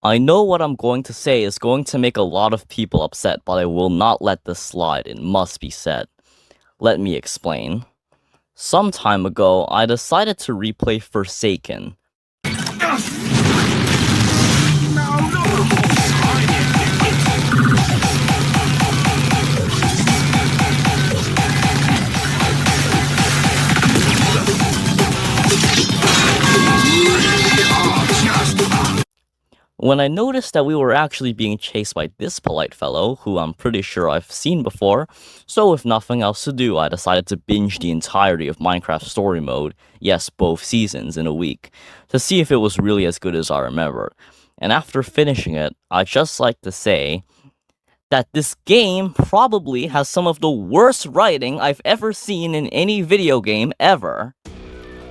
I know what I'm going to say is going to make a lot of people upset, but I will not let this slide, it must be said. Let me explain. Some time ago, I decided to replay Forsaken. When I noticed that we were actually being chased by this polite fellow, who I'm pretty sure I've seen before, so with nothing else to do, I decided to binge the entirety of Minecraft Story Mode, yes, both seasons, in a week, to see if it was really as good as I remember. And after finishing it, I'd just like to say that this game probably has some of the worst writing I've ever seen in any video game ever.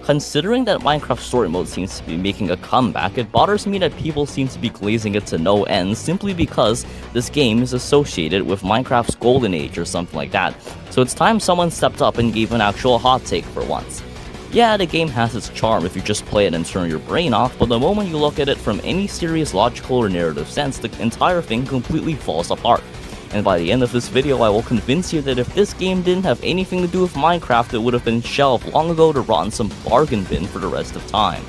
Considering that Minecraft Story Mode seems to be making a comeback, it bothers me that people seem to be glazing it to no end simply because this game is associated with Minecraft's golden age or something like that, so it's time someone stepped up and gave an actual hot take for once. Yeah, the game has its charm if you just play it and turn your brain off, but the moment you look at it from any serious logical or narrative sense, the entire thing completely falls apart. And by the end of this video, I will convince you that if this game didn't have anything to do with Minecraft, it would have been shelved long ago to rot in some bargain bin for the rest of time.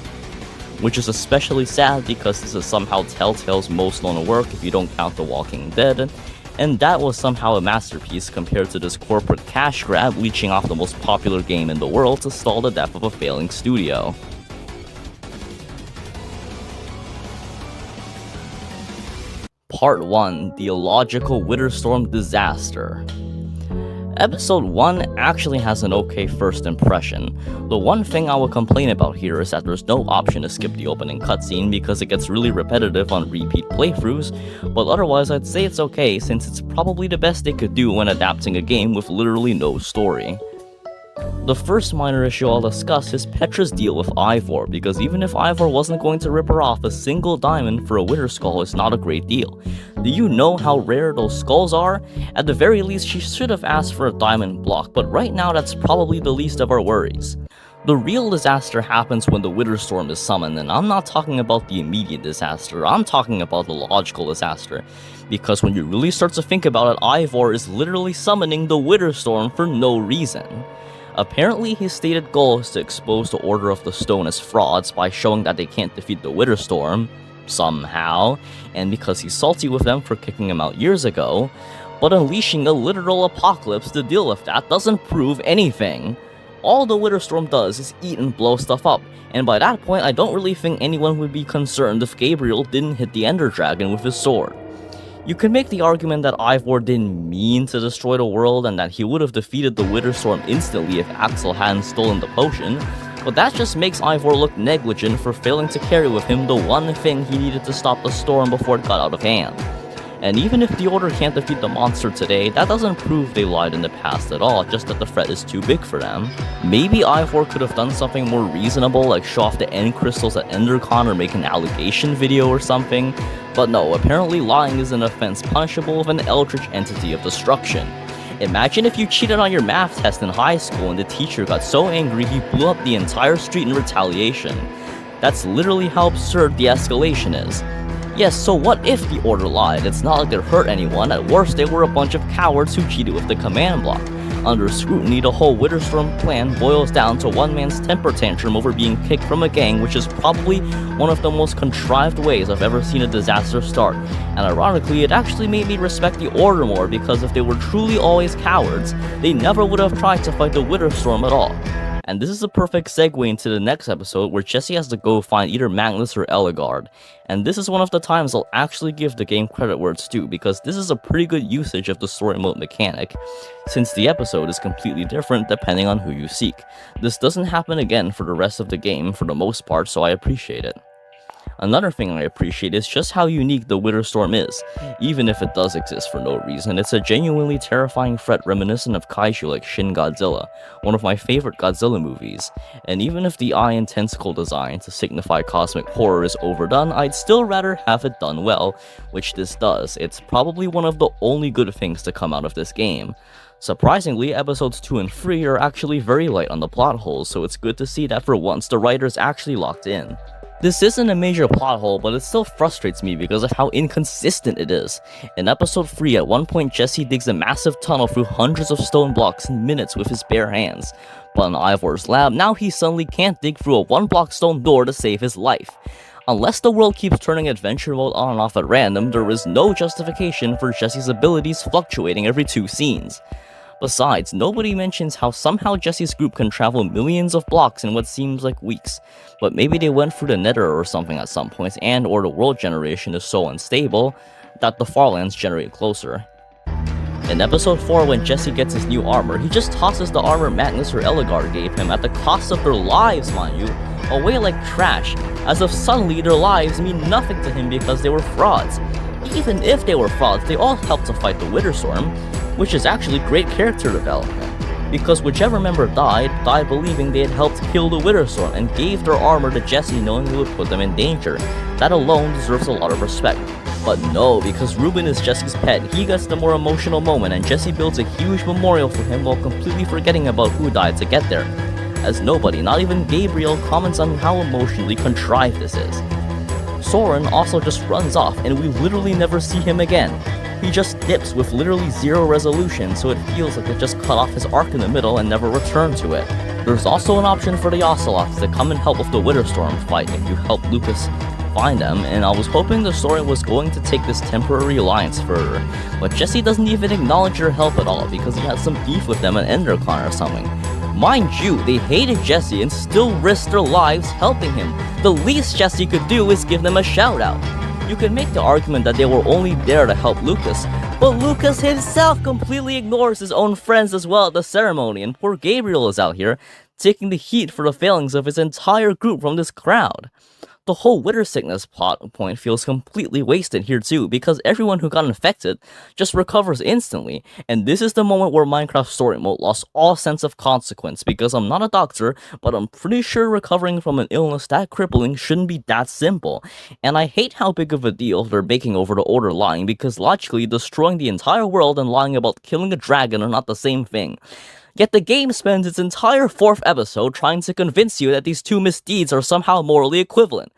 Which is especially sad because this is somehow Telltale's most known work if you don't count The Walking Dead, and that was somehow a masterpiece compared to this corporate cash grab leeching off the most popular game in the world to stall the death of a failing studio. Part 1, The Illogical Witterstorm Disaster. Episode 1 actually has an okay first impression. The one thing I will complain about here is that there's no option to skip the opening cutscene because it gets really repetitive on repeat playthroughs, but otherwise I'd say it's okay since it's probably the best they could do when adapting a game with literally no story. The first minor issue I'll discuss is Petra's deal with Ivor, because even if Ivor wasn't going to rip her off, a single diamond for a wither skull is not a great deal. Do you know how rare those skulls are? At the very least, she should have asked for a diamond block, but right now that's probably the least of our worries. The real disaster happens when the wither storm is summoned, and I'm not talking about the immediate disaster, I'm talking about the logical disaster. Because when you really start to think about it, Ivor is literally summoning the wither storm for no reason. Apparently, his stated goal is to expose the Order of the Stone as frauds by showing that they can't defeat the Wither Storm, somehow, and because he's salty with them for kicking him out years ago, but unleashing a literal apocalypse to deal with that doesn't prove anything. All the Wither Storm does is eat and blow stuff up, and by that point I don't really think anyone would be concerned if Gabriel didn't hit the Ender Dragon with his sword. You can make the argument that Ivor didn't mean to destroy the world and that he would have defeated the Wither Storm instantly if Axel hadn't stolen the potion, but that just makes Ivor look negligent for failing to carry with him the one thing he needed to stop the storm before it got out of hand. And even if the Order can't defeat the monster today, that doesn't prove they lied in the past at all, just that the threat is too big for them. Maybe Ivor could have done something more reasonable, like show off the end crystals at EnderCon or make an allegation video or something, but no, apparently lying is an offense punishable with an eldritch entity of destruction. Imagine if you cheated on your math test in high school and the teacher got so angry he blew up the entire street in retaliation. That's literally how absurd the escalation is. Yes, so what if the Order lied? It's not like it hurt anyone, at worst they were a bunch of cowards who cheated with the command block. Under scrutiny, the whole Witterstorm plan boils down to one man's temper tantrum over being kicked from a gang, which is probably one of the most contrived ways I've ever seen a disaster start. And ironically, it actually made me respect the Order more, because if they were truly always cowards, they never would have tried to fight the Witterstorm at all. And this is a perfect segue into the next episode where Jesse has to go find either Magnus or Ellegaard. And this is one of the times I'll actually give the game credit where it's due, because this is a pretty good usage of the story mode mechanic, since the episode is completely different depending on who you seek. This doesn't happen again for the rest of the game for the most part, so I appreciate it. Another thing I appreciate is just how unique the Wither Storm is. Even if it does exist for no reason, it's a genuinely terrifying threat reminiscent of kaiju like Shin Godzilla, one of my favorite Godzilla movies. And even if the eye and tentacle design to signify cosmic horror is overdone, I'd still rather have it done well, which this does. It's probably one of the only good things to come out of this game. Surprisingly, episodes 2 and 3 are actually very light on the plot holes, so it's good to see that for once the writers actually locked in. This isn't a major plot hole, but it still frustrates me because of how inconsistent it is. In episode 3, at one point Jesse digs a massive tunnel through hundreds of stone blocks in minutes with his bare hands. But in Ivor's lab, now he suddenly can't dig through a 1-block stone door to save his life. Unless the world keeps turning adventure mode on and off at random, there is no justification for Jesse's abilities fluctuating every 2 scenes. Besides, nobody mentions how somehow Jesse's group can travel millions of blocks in what seems like weeks, but maybe they went through the nether or something at some point, and or the world generation is so unstable that the farlands generate closer. In episode 4, when Jesse gets his new armor, he just tosses the armor Magnus or Ellegaard gave him, at the cost of their lives mind you, away like trash, as if suddenly their lives mean nothing to him because they were frauds. Even if they were frauds, they all helped to fight the Witterstorm, which is actually great character development, because whichever member died believing they had helped kill the Witterstorm and gave their armor to Jesse knowing it would put them in danger. That alone deserves a lot of respect. But no, because Ruben is Jesse's pet, he gets the more emotional moment and Jesse builds a huge memorial for him while completely forgetting about who died to get there. As nobody, not even Gabriel, comments on how emotionally contrived this is. Soren also just runs off and we literally never see him again. He just dips with literally 0 resolution, so it feels like it just cut off his arc in the middle and never returned to it. There's also an option for the Ocelots to come and help with the Witterstorm fight if you help Lucas find them, and I was hoping the story was going to take this temporary alliance further, but Jesse doesn't even acknowledge their help at all because he has some beef with them at EnderCon or something. Mind you, they hated Jesse and still risked their lives helping him. The least Jesse could do is give them a shout out. You can make the argument that they were only there to help Lucas, but Lucas himself completely ignores his own friends as well at the ceremony, and poor Gabriel is out here taking the heat for the failings of his entire group from this crowd. The whole Wither Sickness plot point feels completely wasted here too, because everyone who got infected just recovers instantly, and this is the moment where Minecraft Story Mode lost all sense of consequence, because I'm not a doctor, but I'm pretty sure recovering from an illness that crippling shouldn't be that simple, and I hate how big of a deal they're making over the Order lying, because logically destroying the entire world and lying about killing a dragon are not the same thing. Yet the game spends its entire 4th episode trying to convince you that these two misdeeds are somehow morally equivalent.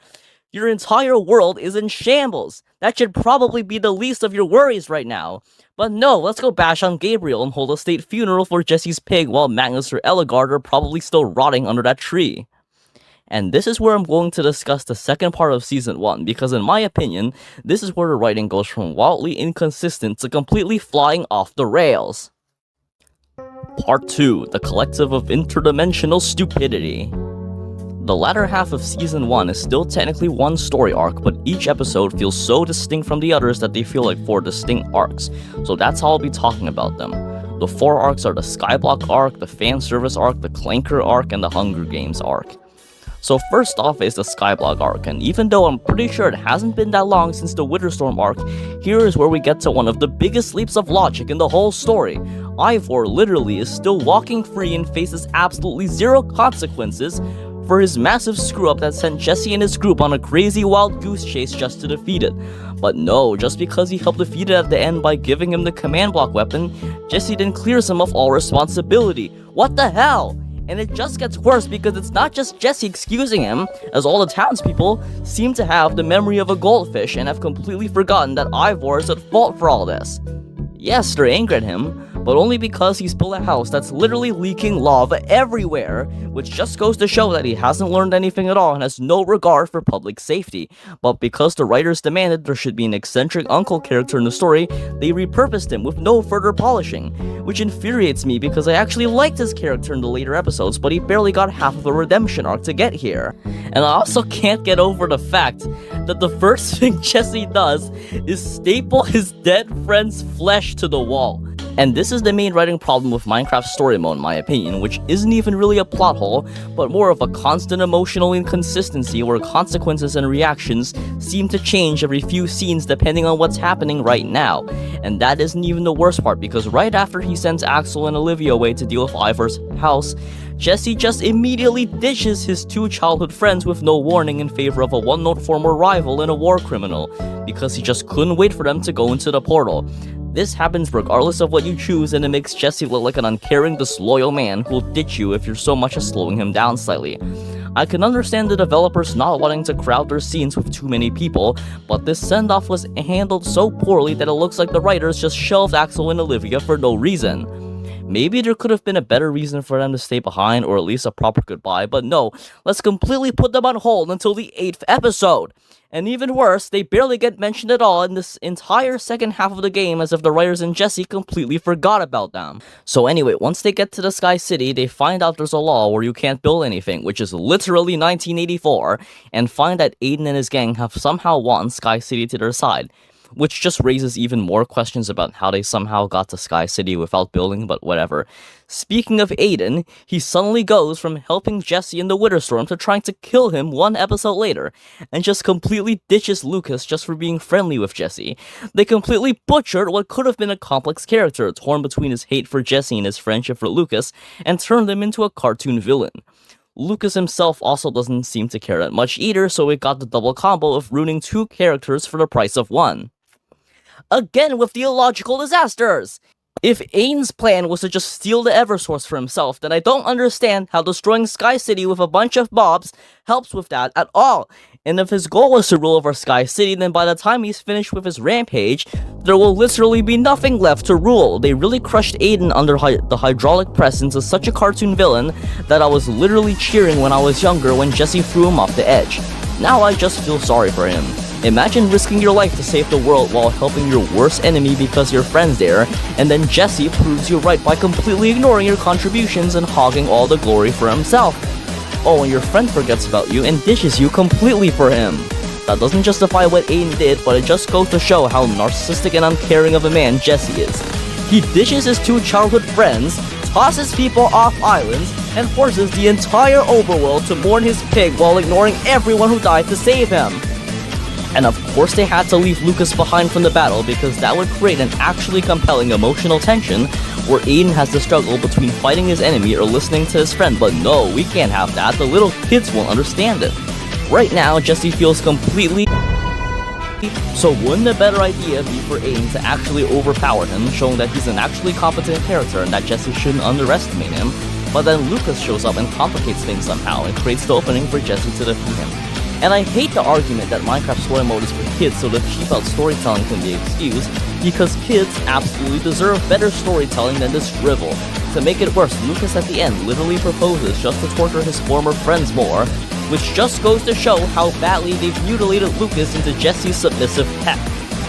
Your entire world is in shambles. That should probably be the least of your worries right now. But no, let's go bash on Gabriel and hold a state funeral for Jesse's pig while Magnus or Ellegaard are probably still rotting under that tree. And this is where I'm going to discuss the second part of Season 1, because in my opinion, this is where the writing goes from wildly inconsistent to completely flying off the rails. Part 2, the collective of interdimensional stupidity. The latter half of Season 1 is still technically one story arc, but each episode feels so distinct from the others that they feel like 4 distinct arcs, so that's how I'll be talking about them. The 4 arcs are the Skyblock arc, the Fan Service arc, the Clanker arc, and the Hunger Games arc. So first off is the Skyblock arc, and even though I'm pretty sure it hasn't been that long since the Witterstorm arc, here is where we get to one of the biggest leaps of logic in the whole story. Ivor literally is still walking free and faces absolutely 0 consequences for his massive screw-up that sent Jesse and his group on a crazy wild goose chase just to defeat it. But no, just because he helped defeat it at the end by giving him the command block weapon, Jesse then clears him of all responsibility. What the hell? And it just gets worse because it's not just Jesse excusing him, as all the townspeople seem to have the memory of a goldfish and have completely forgotten that Ivor is at fault for all this. Yes, they're angry at him, but only because he's built a house that's literally leaking lava everywhere, which just goes to show that he hasn't learned anything at all and has no regard for public safety. But because the writers demanded there should be an eccentric uncle character in the story, they repurposed him with no further polishing, which infuriates me because I actually liked his character in the later episodes, but he barely got half of a redemption arc to get here. And I also can't get over the fact that the first thing Jesse does is staple his dead friend's flesh to the wall. And this is the main writing problem with Minecraft Story Mode in my opinion, which isn't even really a plot hole, but more of a constant emotional inconsistency where consequences and reactions seem to change every few scenes depending on what's happening right now. And that isn't even the worst part, because right after he sends Axel and Olivia away to deal with Ivor's house, Jesse just immediately ditches his 2 childhood friends with no warning in favor of a one-note former rival and a war criminal, because he just couldn't wait for them to go into the portal. This happens regardless of what you choose, and it makes Jesse look like an uncaring, disloyal man who'll ditch you if you're so much as slowing him down slightly. I can understand the developers not wanting to crowd their scenes with too many people, but this send-off was handled so poorly that it looks like the writers just shelved Axel and Olivia for no reason. Maybe there could have been a better reason for them to stay behind, or at least a proper goodbye, but no, let's completely put them on hold until the 8th episode. And even worse, they barely get mentioned at all in this entire second half of the game, as if the writers and Jesse completely forgot about them. So anyway, once they get to the Sky City, they find out there's a law where you can't build anything, which is literally 1984, and find that Aiden and his gang have somehow won Sky City to their side, which just raises even more questions about how they somehow got to Sky City without building, but whatever. Speaking of Aiden, he suddenly goes from helping Jesse in the Witterstorm to trying to kill him one episode later, and just completely ditches Lucas just for being friendly with Jesse. They completely butchered what could have been a complex character, torn between his hate for Jesse and his friendship for Lucas, and turned him into a cartoon villain. Lucas himself also doesn't seem to care that much either, so it got the double combo of ruining two characters for the price of one. Again with the illogical disasters! If Aiden's plan was to just steal the Eversource for himself, then I don't understand how destroying Sky City with a bunch of mobs helps with that at all. And if his goal was to rule over Sky City, then by the time he's finished with his rampage, there will literally be nothing left to rule. They really crushed Aiden under the hydraulic press into such a cartoon villain that I was literally cheering when I was younger when Jesse threw him off the edge. Now I just feel sorry for him. Imagine risking your life to save the world while helping your worst enemy because your friend's there, and then Jesse proves you right by completely ignoring your contributions and hogging all the glory for himself. Oh, and your friend forgets about you and dishes you completely for him. That doesn't justify what Aiden did, but it just goes to show how narcissistic and uncaring of a man Jesse is. He dishes his two childhood friends, tosses people off islands, and forces the entire overworld to mourn his pig while ignoring everyone who died to save him. And of course they had to leave Lucas behind from the battle because that would create an actually compelling emotional tension where Aiden has to struggle between fighting his enemy or listening to his friend, but no, we can't have that, the little kids won't understand it. Right now, Jesse feels completely... So wouldn't a better idea be for Aiden to actually overpower him, showing that he's an actually competent character and that Jesse shouldn't underestimate him, but then Lucas shows up and complicates things somehow and creates the opening for Jesse to defeat him. And I hate the argument that Minecraft story mode is for kids so the cheap-out storytelling can be excused, because kids absolutely deserve better storytelling than this drivel. To make it worse, Lucas at the end literally proposes just to torture his former friends more, which just goes to show how badly they've mutilated Lucas into Jesse's submissive pet.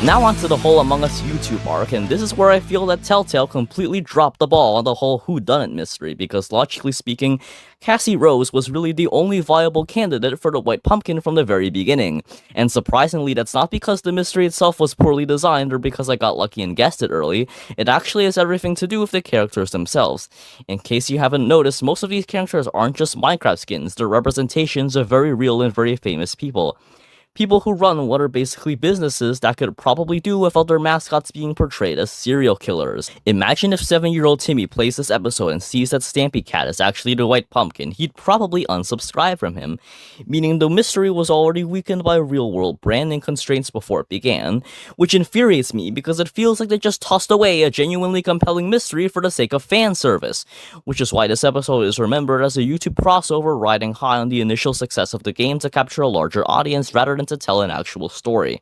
Now onto the whole Among Us YouTube arc, and this is where I feel that Telltale completely dropped the ball on the whole whodunit mystery, because logically speaking, Cassie Rose was really the only viable candidate for the White Pumpkin from the very beginning. And surprisingly, that's not because the mystery itself was poorly designed or because I got lucky and guessed it early, it actually has everything to do with the characters themselves. In case you haven't noticed, most of these characters aren't just Minecraft skins, they're representations of very real and very famous people. People who run what are basically businesses that could probably do without their mascots being portrayed as serial killers. Imagine if 7-year-old Timmy plays this episode and sees that Stampy Cat is actually the White Pumpkin, he'd probably unsubscribe from him, meaning the mystery was already weakened by real-world branding constraints before it began, which infuriates me because it feels like they just tossed away a genuinely compelling mystery for the sake of fan service, which is why this episode is remembered as a YouTube crossover riding high on the initial success of the game to capture a larger audience rather than to tell an actual story.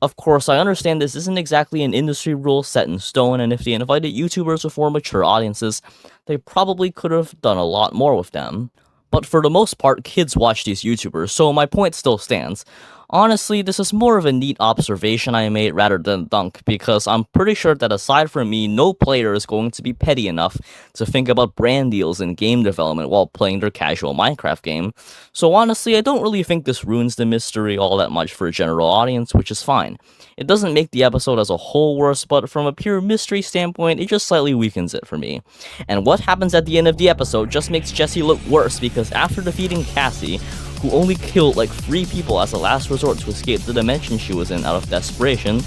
Of course, I understand this isn't exactly an industry rule set in stone, and if they invited YouTubers with more mature audiences, they probably could have done a lot more with them. But for the most part, kids watch these YouTubers, so my point still stands. Honestly, this is more of a neat observation I made rather than a dunk, because I'm pretty sure that aside from me, no player is going to be petty enough to think about brand deals in game development while playing their casual Minecraft game. So honestly, I don't really think this ruins the mystery all that much for a general audience, which is fine. It doesn't make the episode as a whole worse, but from a pure mystery standpoint, it just slightly weakens it for me. And what happens at the end of the episode just makes Jesse look worse, because after defeating Cassie, who only killed like 3 people as a last resort to escape the dimension she was in out of desperation,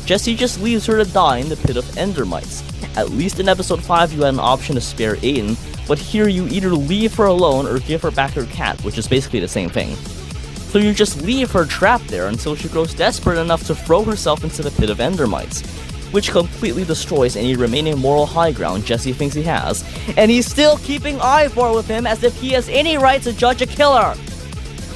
Jesse just leaves her to die in the pit of endermites. At least in episode 5 you had an option to spare Aiden, but here you either leave her alone or give her back her cat, which is basically the same thing. So you just leave her trapped there until she grows desperate enough to throw herself into the pit of endermites. which completely destroys any remaining moral high ground Jesse thinks he has, and he's still keeping Ivor with him as if he has any right to judge a killer.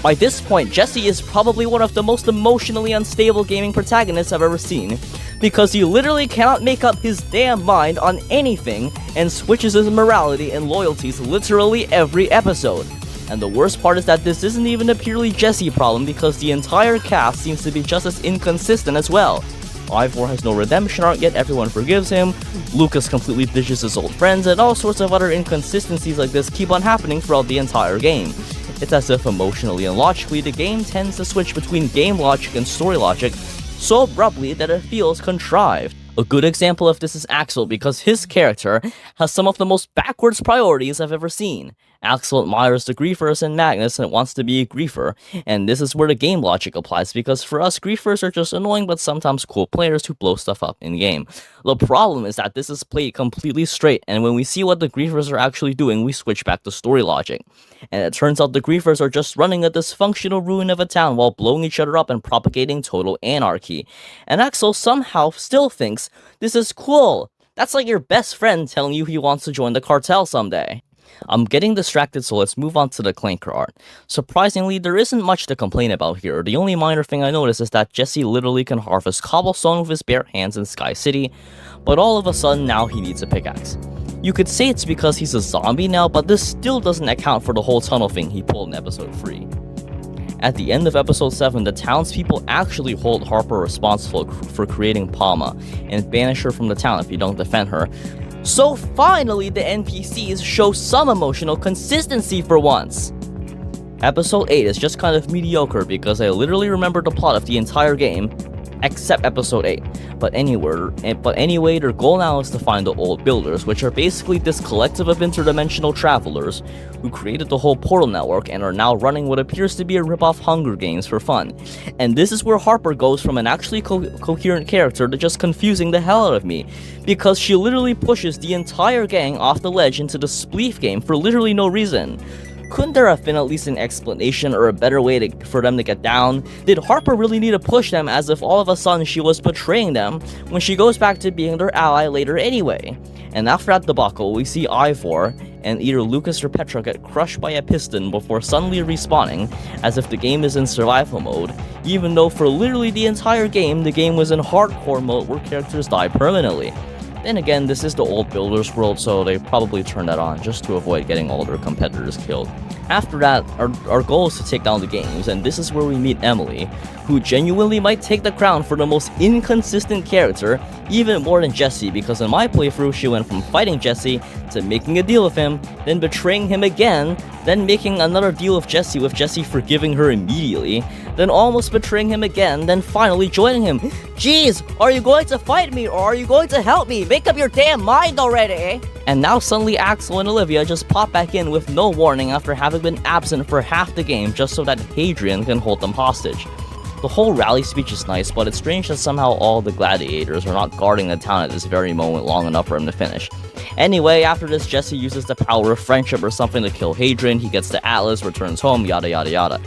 By this point, Jesse is probably one of the most emotionally unstable gaming protagonists I've ever seen, because he literally cannot make up his damn mind on anything and switches his morality and loyalties literally every episode. And the worst part is that this isn't even a purely Jesse problem, because the entire cast seems to be just as inconsistent as well. Ivor has no redemption arc, yet everyone forgives him, Lucas completely ditches his old friends, and all sorts of other inconsistencies like this keep on happening throughout the entire game. It's as if emotionally and logically the game tends to switch between game logic and story logic so abruptly that it feels contrived. A good example of this is Axel, because his character has some of the most backwards priorities I've ever seen. Axel admires the griefers and Magnus and wants to be a griefer, and this is where the game logic applies, because for us, griefers are just annoying but sometimes cool players who blow stuff up in-game. The problem is that this is played completely straight, and when we see what the griefers are actually doing, we switch back to story logic. And it turns out the griefers are just running a dysfunctional ruin of a town while blowing each other up and propagating total anarchy. And Axel somehow still thinks this is cool. That's like your best friend telling you he wants to join the cartel someday. I'm getting distracted, so let's move on to the Clanker art. Surprisingly, there isn't much to complain about here. The only minor thing I noticed is that Jesse literally can harvest cobblestone with his bare hands in Sky City, but all of a sudden now he needs a pickaxe. You could say it's because he's a zombie now, but this still doesn't account for the whole tunnel thing he pulled in episode 3. At the end of episode 7, the townspeople actually hold Harper responsible for creating Palma, and banish her from the town if you don't defend her. So finally, the NPCs show some emotional consistency for once. Episode 8 is just kind of mediocre because I literally remember the plot of the entire game, except episode 8. But anyway, their goal now is to find the old builders, which are basically this collective of interdimensional travelers who created the whole portal network and are now running what appears to be a rip-off Hunger Games for fun. And this is where Harper goes from an actually coherent character to just confusing the hell out of me, because she literally pushes the entire gang off the ledge into the spleef game for literally no reason. Couldn't there have been at least an explanation or a better way for them to get down? Did Harper really need to push them as if all of a sudden she was betraying them when she goes back to being their ally later anyway? And after that debacle, we see Ivor and either Lucas or Petra get crushed by a piston before suddenly respawning as if the game is in survival mode, even though for literally the entire game, the game was in hardcore mode where characters die permanently. Then again, this is the old builders world, so they probably turned that on just to avoid getting all their competitors killed. After that, our goal is to take down the games, and this is where we meet Emily, who genuinely might take the crown for the most inconsistent character, even more than Jesse, because in my playthrough she went from fighting Jesse to making a deal with him, then betraying him again, then making another deal with Jesse forgiving her immediately, then almost betraying him again, then finally joining him. Jeez, are you going to fight me or are you going to help me? Make up your damn mind already! And now suddenly Axel and Olivia just pop back in with no warning after having been absent for half the game just so that Hadrian can hold them hostage. The whole rally speech is nice, but it's strange that somehow all the gladiators are not guarding the town at this very moment long enough for him to finish. Anyway, after this, Jesse uses the power of friendship or something to kill Hadrian, he gets to Atlas, returns home, yada yada yada.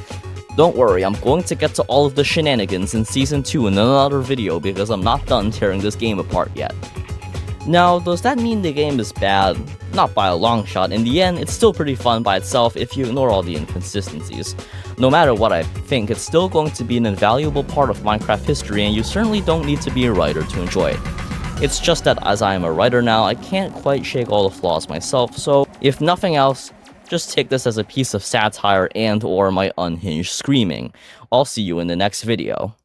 Don't worry, I'm going to get to all of the shenanigans in Season 2 in another video because I'm not done tearing this game apart yet. Now, does that mean the game is bad? Not by a long shot. In the end, it's still pretty fun by itself if you ignore all the inconsistencies. No matter what I think, it's still going to be an invaluable part of Minecraft history, and you certainly don't need to be a writer to enjoy it. It's just that as I am a writer now, I can't quite shake all the flaws myself, so if nothing else, just take this as a piece of satire and or my unhinged screaming. I'll see you in the next video.